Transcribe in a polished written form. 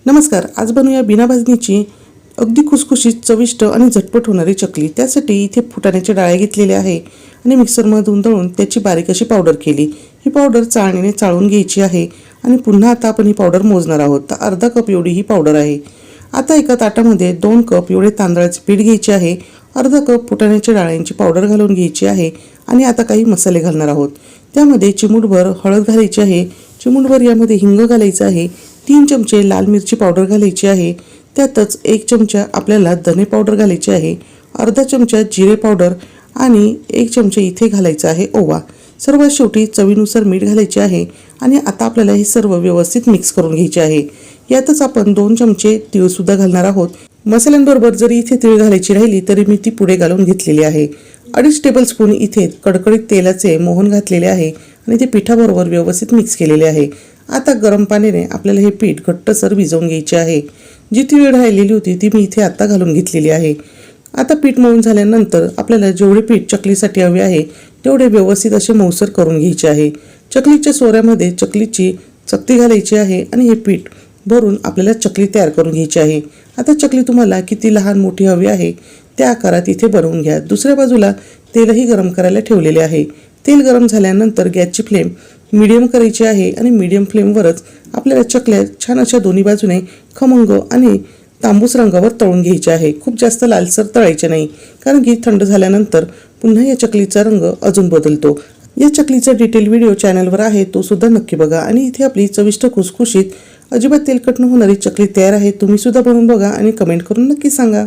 नमस्कार, आज बनवूया बिना भाजणीची अगदी खुसखुशीत चविष्ट आणि झटपट होणारी चकली। त्यासाठी इथे फुटाण्याच्या डाळ्या घेतलेल्या आहे आणि मिक्सरमधून दळून त्याची बारीक अशी पावडर केली। ही पावडर चाळणीने चाळून घ्यायची आहे आणि पुन्हा आता आपण ही पावडर मोजणार आहोत। तर अर्धा कप एवढी ही पावडर आहे। आता एका ताटामध्ये 2 कप एवढे तांदळाचे पीठ घ्यायचे आहे, अर्धा कप फुटाण्याच्या डाळ्यांची पावडर घालून घ्यायची आहे आणि आता काही मसाले घालणार आहोत। त्यामध्ये चिमूटभर हळद घालायची आहे, चिमूटभर यामध्ये हिंग घालायचं आहे, 3 चमचे लाल मिरची पावडर घालायची आहे, त्यातच 1 चमचा आपल्याला धने पावडर घालायची आहे, अर्धा चमचा जिरे पावडर आणि 1 चमचा इथे घालायचा आहे ओवा। सर्वात शेवटी चवीनुसार मीठ घालायचे आहे आणि आता आपल्याला हे सर्व व्यवस्थित मिक्स करून घ्यायचे आहे। यातच आपण 2 चमचे तीळ सुद्धा घालणार आहोत। मसाल्यांबरोबर जरी इथे तीळ घालायची राहिली तरी मी ती पुढे घालून घेतलेली आहे। 2.5 टेबलस्पून इथे कडकडीत तेलाचे मोहन घातलेले आहे आणि ते पिठाबरोबर व्यवस्थित मिक्स केलेले आहे। आता गरम पाण्याने आपल्याला हे पीठ घट्टसर भिजवून घ्यायचे आहे। जी तीळ राहिलेली होती ती मी इथे आता घालून घेतलेली आहे। आता पीठ मळून झाल्यानंतर आपल्याला जेवढे पीठ चकलीसाठी हवे आहे तेवढे व्यवस्थित असे मऊसर करून घ्यायचे आहे। चकलीच्या सोऱ्यामध्ये चकलीची चकती घालायची आहे आणि हे पीठ भरून आपल्याला चकली तयार करून घ्यायची आहे। आता चकली तुम्हाला किती लहान मोठी हवी आहे त्या आकारात इथे बनवून घ्या। दुसऱ्या बाजूला तेलही गरम करायला ठेवलेले आहे। तेल गरम झाल्यानंतर गॅसची फ्लेम मीडियम करायची आहे आणि मीडियम फ्लेमवरच आपल्याला चकल्या छान अशा दोन्ही बाजूने खमंग आणि तांबूस रंगावर तळून घ्यायचे आहे। खूप जास्त लालसर तळायचे नाही, कारण की थंड झाल्यानंतर पुन्हा या चकलीचा रंग अजून बदलतो। या चकलीचा डिटेल व्हिडिओ चॅनलवर आहे, तो सुद्धा नक्की बघा। आणि इथे आपली चविष्ट खुसखुशीत अजिबात तेलकट न होणारी चकली तयार आहे। तुम्ही सुद्धा बनवून बघा आणि कमेंट करून नक्की सांगा।